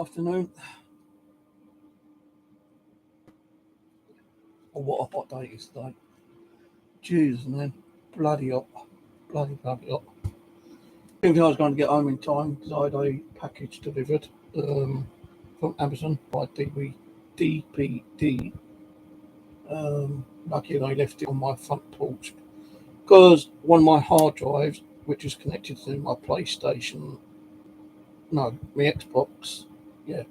Afternoon. Oh, what a hot day it is today. Jesus, man. Bloody hot. Bloody hot. I think I was going to get home in time because I had a package delivered from Amazon by DPD. Lucky I left it on my front porch because one of my hard drives, which is connected to my PlayStation, no, my Xbox, yeah,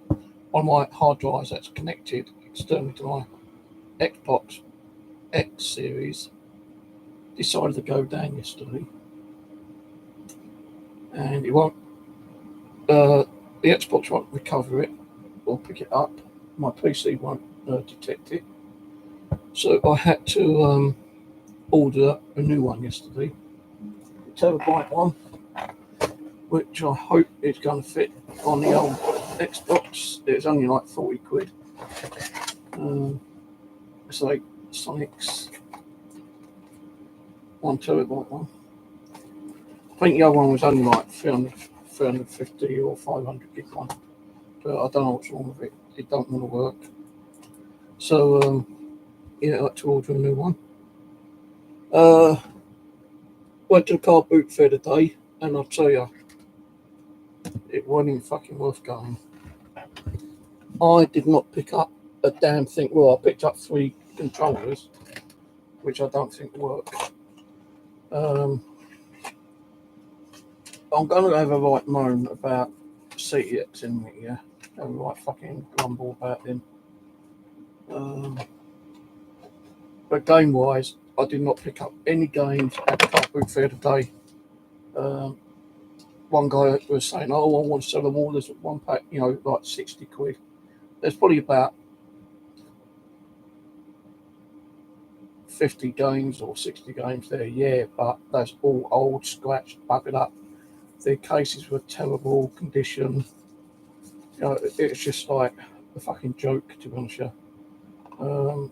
one of my hard drives that's connected externally to my Xbox X series, decided to go down yesterday, and it won't. The Xbox won't recover it or pick it up. My PC won't detect it, so I had to order a new one yesterday, a terabyte one, which I hope is going to fit on the old Xbox. It's only like 40 quid. It's like CEX 1 terabyte one. I think the other one was only like 350 or 500 gig one, but I don't know what's wrong with it. It don't want to work. So yeah, I had to order a new one. Went to the car boot fair today, and I'll tell you, it wasn't even fucking worth going. I did not pick up a damn thing. Well, I picked up 3 controllers, which I don't think work. I'm going to have a right moan about CEX in me, yeah. Have a right fucking grumble about them. But game-wise, I did not pick up any games at the car boot fair today. One guy was saying, "Oh, I want to sell them all. There's one pack, like 60 quid." There's probably about 50 games or 60 games there, yeah, but that's all old, scratched, buggered up. Their cases were terrible condition. It's just like a fucking joke, to be honest with you.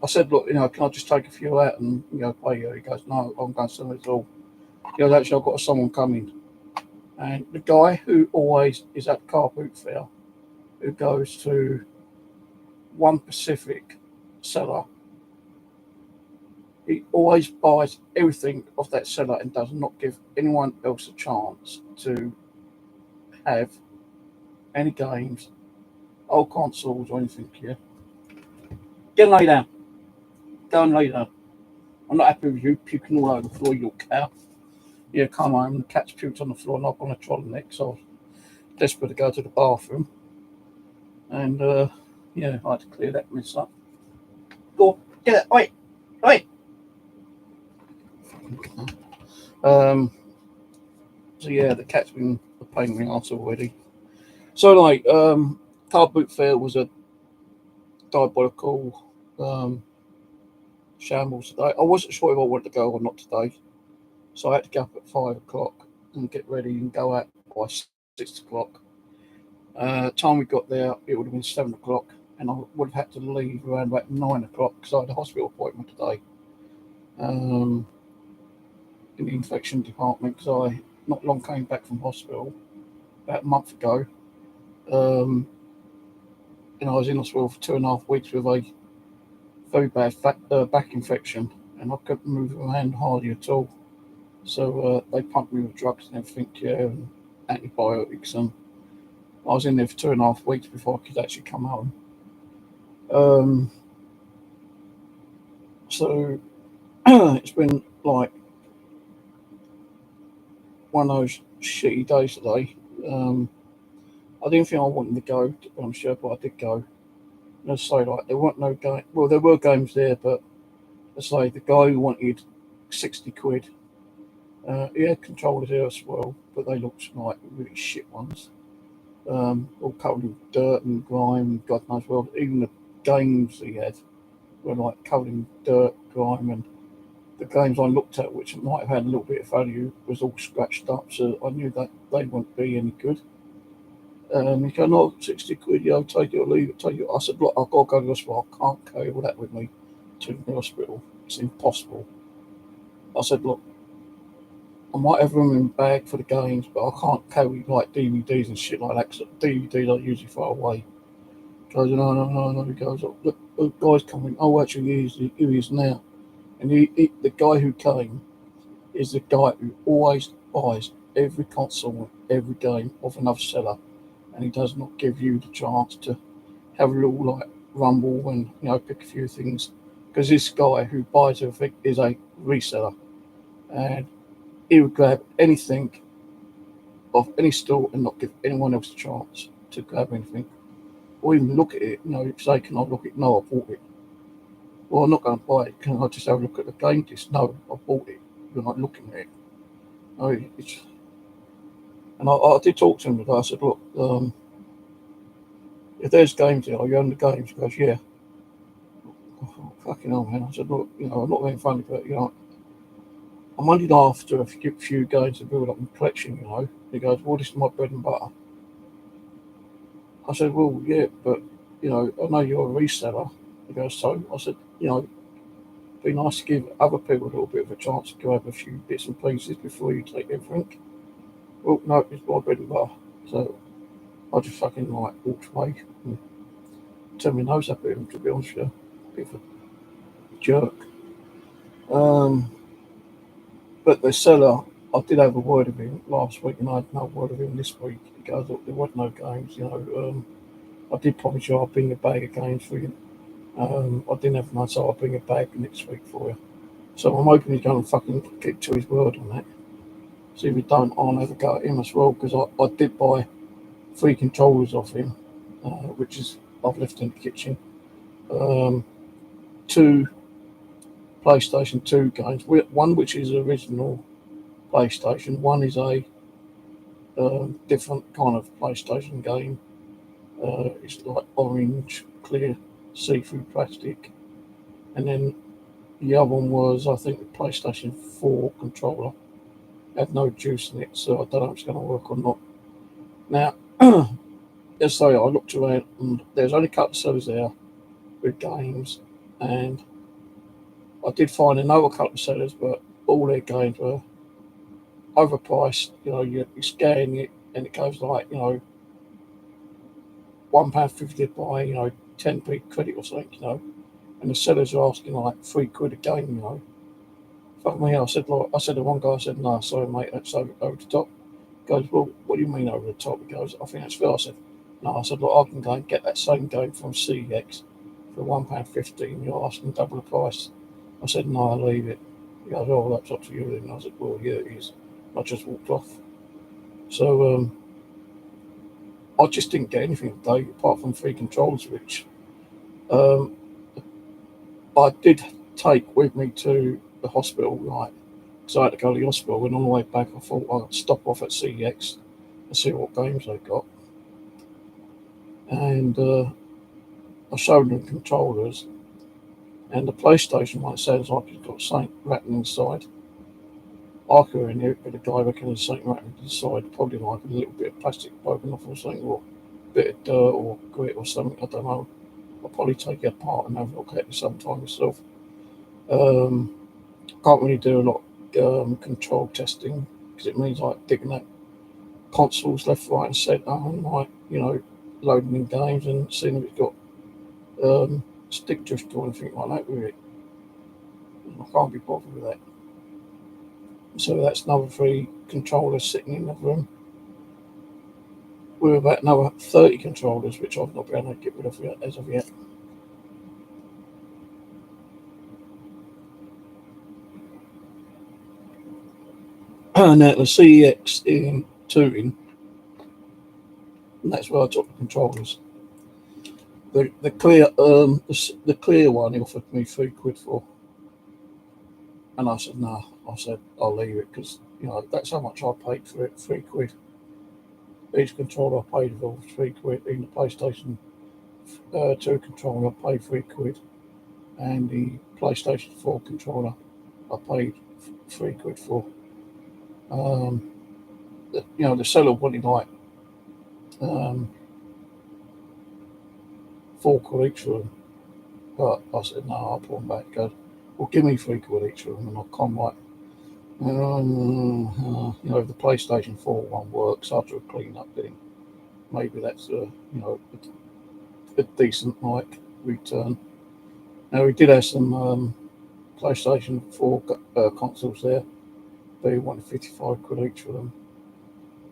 I said, "Look, can I just take a few out and pay you?" He goes, "No, I'm going to sell it all." Actually, I've got someone coming. And the guy who always is at car boot fair, who goes to one Pacific seller, he always buys everything off that seller and does not give anyone else a chance to have any games, old consoles or anything here. Get and lay down. Go and lay down. I'm not happy with you puking all over the floor, you cow. Yeah, come home, the cat's puked on the floor, not on a trolley neck, so I was desperate to go to the bathroom. And, yeah, I had to clear that mess up. Go, get it, wait. So, yeah, the cat's been a pain in the arse already. So, like, car boot fair was a diabolical shambles today. I wasn't sure if I wanted to go or not today, so I had to get up at 5 o'clock and get ready and go out by 6 o'clock. Time we got there, it would have been 7 o'clock, and I would have had to leave around about 9 o'clock because I had a hospital appointment today in the infection department, because I not long came back from hospital about a month ago. And I was in hospital for 2.5 weeks with a very bad back infection, and I couldn't move around hardly at all. So they pumped me with drugs and everything, and antibiotics, and I was in there for 2.5 weeks before I could actually come home. So it's been like one of those shitty days today. I didn't think I wanted to go, to be honest, but I did go. And I say, like, there weren't no game. Well, there were games there, but I say the guy who wanted 60 quid, he had controllers there as well, but they looked like really shit ones. All covered in dirt and grime and God knows what. Even the games he had were like covered in dirt, grime, and the games I looked at, which might have had a little bit of value, was all scratched up, so I knew that they wouldn't be any good. He goes, "No, 60 quid, yeah, I'll take it or leave it, take it." I said, "Look, I've got to go to the hospital. I can't carry all that with me to the hospital. It's impossible." I said, "Look, I might have room in the bag for the games, but I can't carry like DVDs and shit like that. 'Cause DVDs I usually throw away. He goes, no. He goes, oh, look, the guy's coming. Oh, actually, here he is now. And the guy who came is the guy who always buys every console, every game of another seller, and he does not give you the chance to have a little like rumble and pick a few things, because this guy who buys everything is a reseller, and he would grab anything off any store and not give anyone else a chance to grab anything or even look at it. Say, can I look at it? No, I bought it. Well, I'm not going to buy it. Can I just have a look at the game disc? No, I bought it. You're not looking at it. And I did talk to him today. I said, look, if there's games here, are you own the games? He goes, yeah. Oh, fucking hell, man. I said, look, I'm not being funny, but, I'm only after a few games to build up my collection. He goes, well, this is my bread and butter. I said, well, yeah, but, I know you're a reseller. He goes, so? I said, it'd be nice to give other people a little bit of a chance to grab a few bits and pieces before you take everything. Well, no, it's my bread and butter. So I just fucking walked away and turned my nose up at him, to be honest with you. A bit of a jerk. But the seller, I did have a word with him last week, and I had no word with him this week. He goes, look, there was no games, I did promise you I'll bring a bag of games for you. I didn't have none, so I'll bring a bag next week for you. So I'm hoping he's going to fucking get to his word on that. See if he don't, I'll never go at him as well, because I did buy 3 controllers off him, which is I've left in the kitchen. 2 PlayStation 2 games, one which is original PlayStation, one is a different kind of PlayStation game. It's like orange, clear, see-through plastic. And then the other one was, I think, the PlayStation 4 controller. Had no juice in it, so I don't know if it's going to work or not. Now, as I say, I looked around and there's only a couple of sellers there with games, and I did find another couple of sellers, but all their games were overpriced. You scan it and it goes like, £1.50 to buy, 10p credit or something, and the sellers are asking like £3 a game, Fuck me, I said to one guy, I said, no, sorry mate, that's over the top. He goes, well, what do you mean over the top? He goes, I think that's fair. I said, no, I said, look, I can go and get that same game from CEX for £1.50 and you're asking double the price. I said, no, I'll leave it. He goes, oh, that's up to you then. I said, well, yeah, it is. I just walked off. So I just didn't get anything today apart from 3 controllers, which I did take with me to the hospital, because I had to go to the hospital. And on the way back, I thought I'd stop off at CEX and see what games they got. And I showed them controllers, and the PlayStation one sounds like it's got something rattling inside. I could in it, but the guy reckons there's something rattling inside, probably like a little bit of plastic broken off or something, or a bit of dirt or grit or something, I don't know. I'll probably take it apart and have a look at it sometime myself. Can't really do a lot of control testing, because it means like digging up consoles left, right, and centre, and loading in games and seeing if it's got stick drift or anything like that with it. I can't be bothered with that. So that's another 3 controllers sitting in the room. We're about another 30 controllers, which I've not been able to get rid of yet, as of yet. Now the CEX in Tooting, and that's where I took the controllers. The clear one he offered me £3 for, and I said no. I said I'll leave it, because that's how much I paid for it, £3. Each controller I paid for £3. In the PlayStation 2 controller I paid £3, and the PlayStation 4 controller I paid £3 for. The seller wanted like £4 each for them, but I said no, I'll put them back. He goes, well, give me £3 each for them, and I'll come You know, if the PlayStation 4 one works after a clean up, then maybe that's a decent like return. Now we did have some PlayStation 4 consoles there. They wanted 55 quid each for them.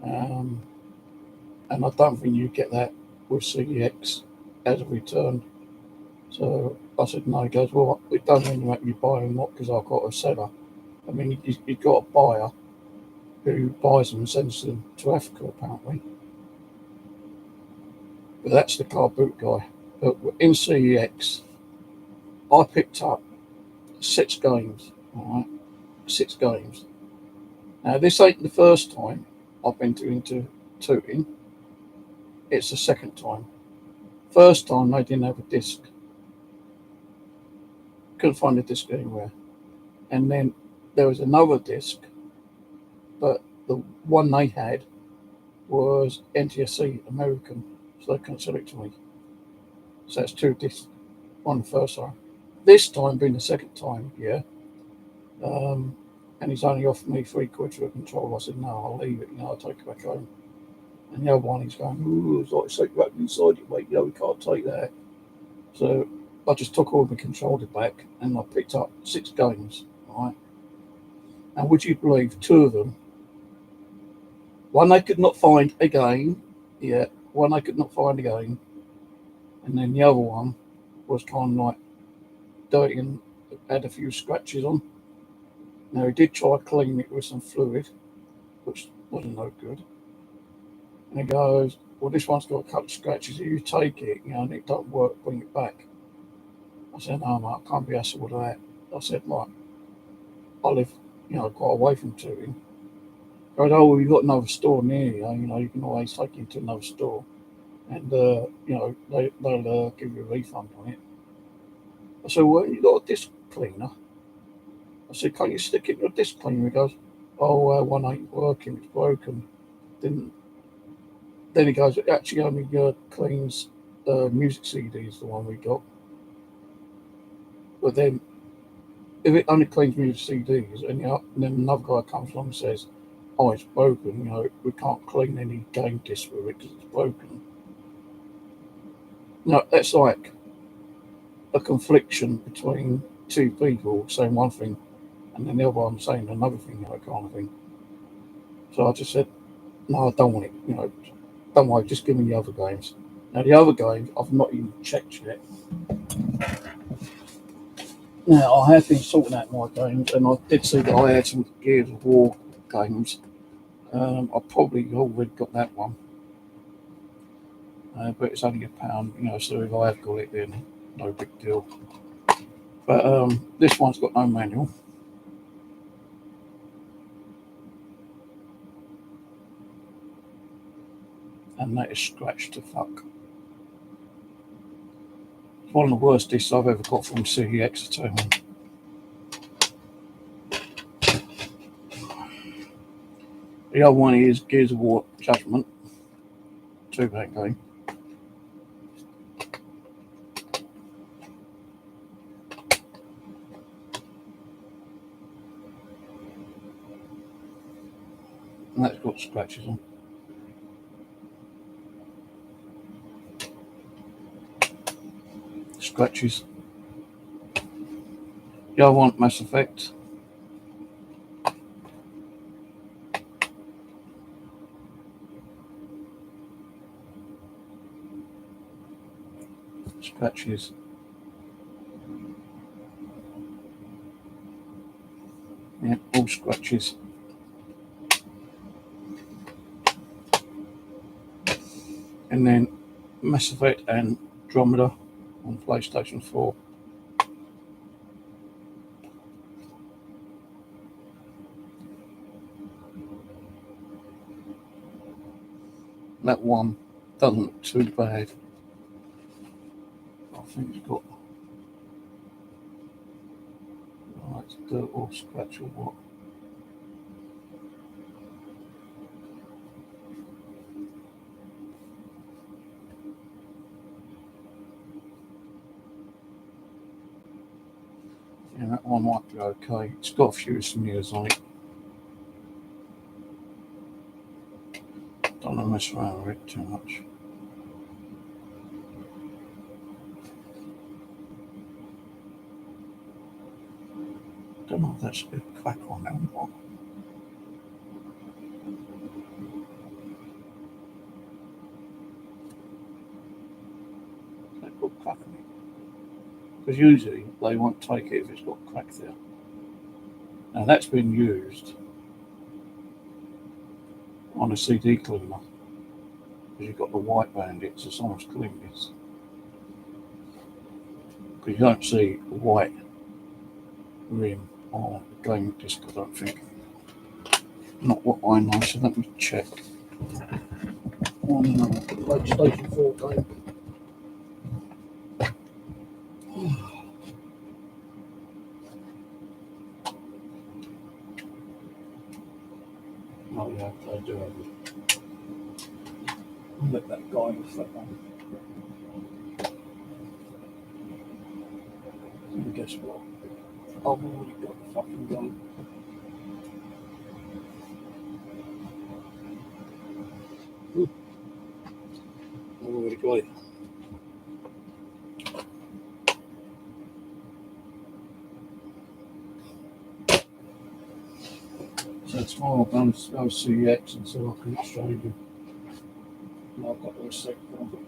Um, and I don't think you get that with CEX as a return. So I said, no. He goes, well, it doesn't really make me buy them, not because I've got a seller. I mean, you've got a buyer who buys them and sends them to Africa, apparently. But that's the car boot guy. But in CEX, I picked up 6 games, all right? 6 games. Now, this ain't the first time I've been into Tooting. It's the second time. First time they didn't have a disc. Couldn't find a disc anywhere. And then there was another disc, but the one they had was NTSC American, so they couldn't sell it to me. So that's 2 discs on the first time. This time being the second time, yeah. And he's only offered me 3 quid for a controller. I said, no, I'll leave it, I'll take it back home. And the other one, he's going, ooh, it's like a secret back inside it, mate, we can't take that. So I just took all the controller back and I picked up 6 games, right? And would you believe 2 of them, one I could not find again, one I could not find again, and then the other one was kind of like dirty and had a few scratches on. Now he did try to clean it with some fluid, which wasn't no good. And he goes, well, this one's got a couple of scratches. If you take it, and it don't work, bring it back. I said, no, mate, I can't be asked with that. I said, like, I live, quite away from Tooting. He goes, oh, well, you've got another store near you, you can always take him to another store. And, they'll give you a refund on it. I said, well, you got a disc cleaner? I said, can't you stick it in a disc cleaner? He goes, oh, one ain't working, it's broken. Then he goes, it actually only cleans music CDs, the one we got. But then, if it only cleans music CDs, and then another guy comes along and says, oh, it's broken, we can't clean any game discs with it because it's broken. No, that's like a confliction between 2 people saying one thing and then the other one saying another thing, kind of thing. So I just said, no, I don't want it, don't worry, just give me the other games. Now, the other games, I've not even checked yet. Now, I have been sorting out my games, and I did see that I had some Gears of War games. I probably already got that one. But it's only £1, so if I have got it, then no big deal. But this one's got no manual. And that is scratched to fuck. It's one of the worst discs I've ever got from CEX, I tell you. The other one is Gears of War Judgment. 2-back game. And that's got scratches on. Scratches. The other one, Mass Effect. Scratches. Yeah, all scratches. And then Mass Effect and Andromeda on PlayStation 4. That one doesn't look too bad. I think it's got dirt or scratch or what. Yeah, that one might be okay. It's got a few smears on it. don't want to mess around with it too much. Don't know if that's a bit of crack on that one. That got crack on it. Because usually they won't take it if it's got crack there. Now that's been used on a CD cleaner. Because you've got the white bandit, so someone's cleaned this. Because you don't see white rim on the game disc, I don't think. Not what I know, so let me check on PlayStation 4 game. Oh yeah, they do have it. I'll let that guy off that one. And guess what? I've already got the fucking gun. I've already got it. So it's why I've done CEX and so I can exchange them. And I've got the receipt for them.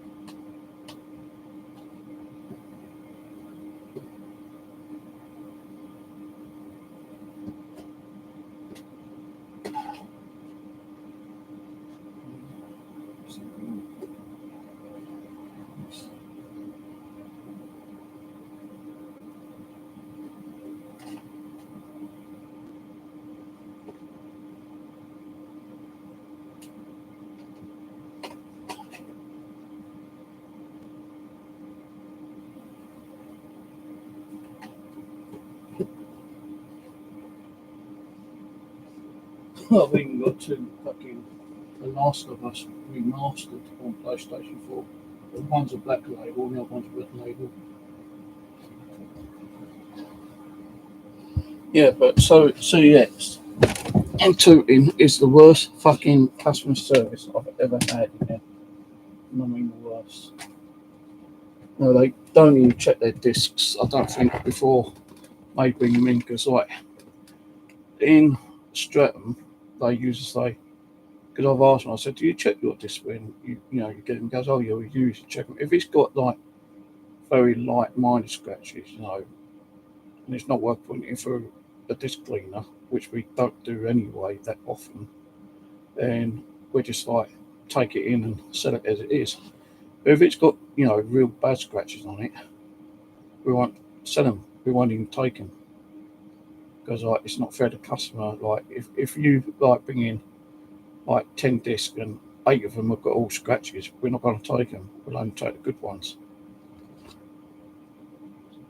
I've even got two fucking The Last of Us remastered on PlayStation 4. The one's a black label and the other one's a red label. Yeah, but so CEX and Tooting is the worst fucking customer service I've ever had in there. And I mean the worst. No, they don't even check their discs, I don't think, before they bring them in, because like in Stratham they usually say, because I've asked them, I said, do you check your disc when you get them? He goes, oh yeah, we usually check them. If it's got like very light minor scratches, and it's not worth putting it through a disc cleaner, which we don't do anyway that often, then we just like take it in and sell it as it is. But if it's got real bad scratches on it, we won't sell them. We won't even take them, because like it's not fair to customer. Like if you like bring in like 10 discs and 8 of them have got all scratches, we're not going to take them. We'll only take the good ones.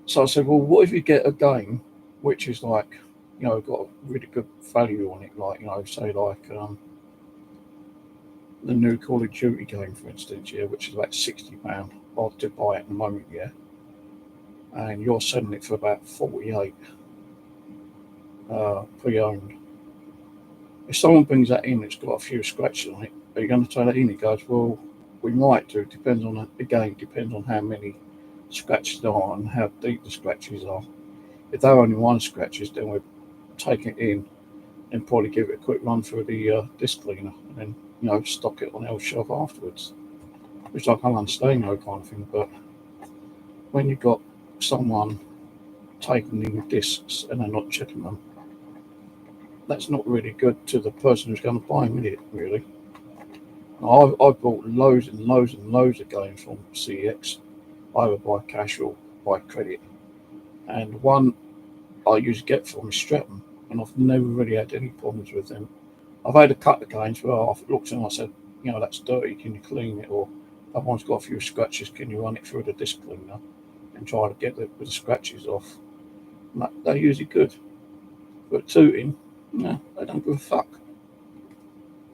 So I said, well, what if you get a game which is like, got a really good value on it, like, say like the new Call of Duty game, for instance, which is about £60 odd to buy at the moment, and you're selling it for about 48 pre-owned. If someone brings that in, it's got a few scratches on it, are you going to take that in? He goes, well, we might do. Depends on depends on how many scratches there are and how deep the scratches are. If they're only one scratches, then we'll take it in and probably give it a quick run through the disc cleaner, and then stock it on our shelf afterwards. Which I can't understand, kind of thing. But when you've got someone taking in discs and they're not checking them, that's not really good to the person who's going to buy them, is it, really? I've bought loads and loads and loads of games from CEX, either by cash or by credit. And one I usually get from Stratham, and I've never really had any problems with them. I've had a couple of games where I've looked and I said, that's dirty, can you clean it? Or that one's got a few scratches, can you run it through the disc cleaner and try to get the scratches off? And they're usually good. But Tooting, no, they don't give a fuck.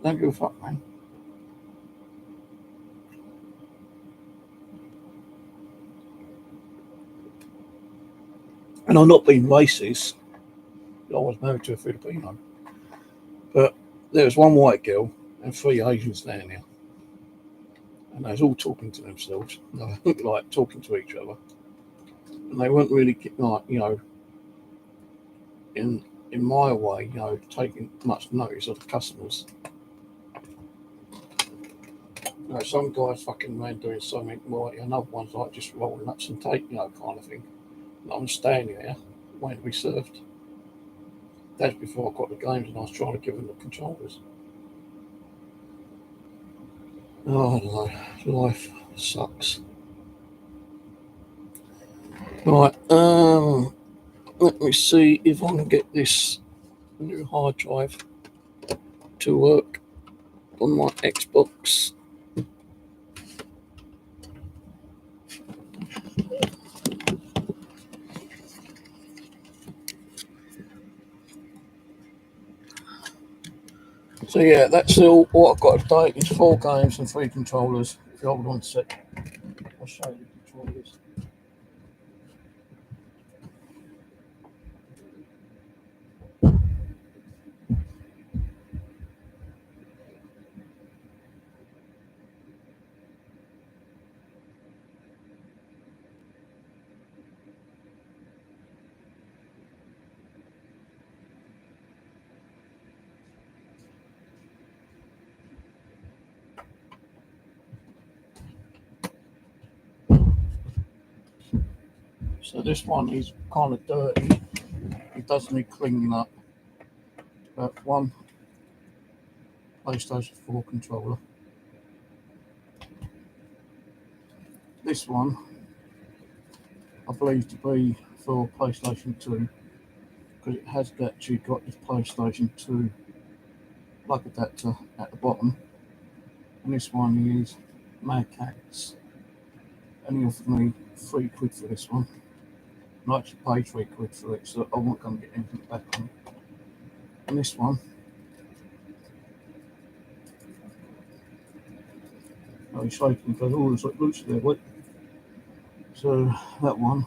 They don't give a fuck, man. And I'm not being racist. I was married to a Filipino. But there was one white girl, and 3 Asians down here. And they was all talking to themselves, like talking to each other. And they weren't really, like, you know, in my way, you know, taking much notice of the customers. You know, some guys fucking man doing something more, and other ones like just rolling up some tape, you know, kind of thing. And I'm standing there waiting to be served. That's before I got the games and I was trying to give them the controllers. Oh, I don't know. Life sucks. Right, let me see if I can get this new hard drive to work on my Xbox. So yeah, that's all what I've got today. It's 4 games and 3 controllers. If you hold on a sec, I'll show you the controllers. So this one is kind of dirty. It does need cleaning up. But one PlayStation 4 controller. This one, I believe to be for PlayStation 2, because it has actually got this PlayStation 2 plug adapter at the bottom. And this one is Mad Cats. And he offered me £3 for this one. And I actually paid £3 for it, so I wasn't going to get anything back on it. And this one, he's shaking because all it's like loose there, wait. So that one,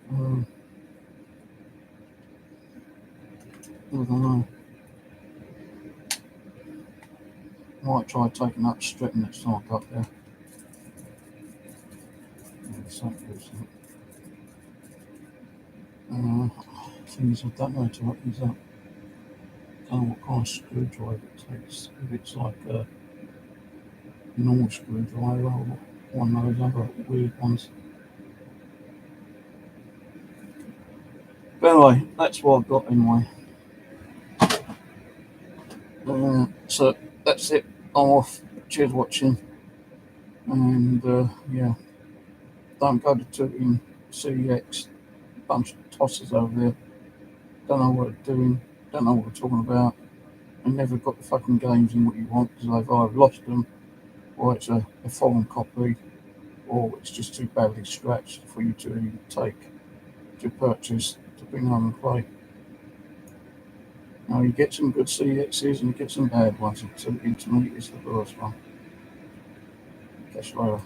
I don't know. Might try taking that strip next time I got there. Things I don't know how to open these up. I don't know what kind of screwdriver it takes. If it's like a normal screwdriver or one of those other weird ones. But anyway, that's what I've got anyway. So that's it. I'm off. Cheers for watching. And yeah, don't go to Tooting, CEX. Bunch of tossers over there. Don't know what they're doing. Don't know what they're talking about. And never got the fucking games in what you want because they've either lost them, or it's a foreign copy, or it's just too badly scratched for you to even take to purchase to bring home and play. Now you get some good CEXs and you get some bad ones. So Intermediate is the worst one. Catch you later.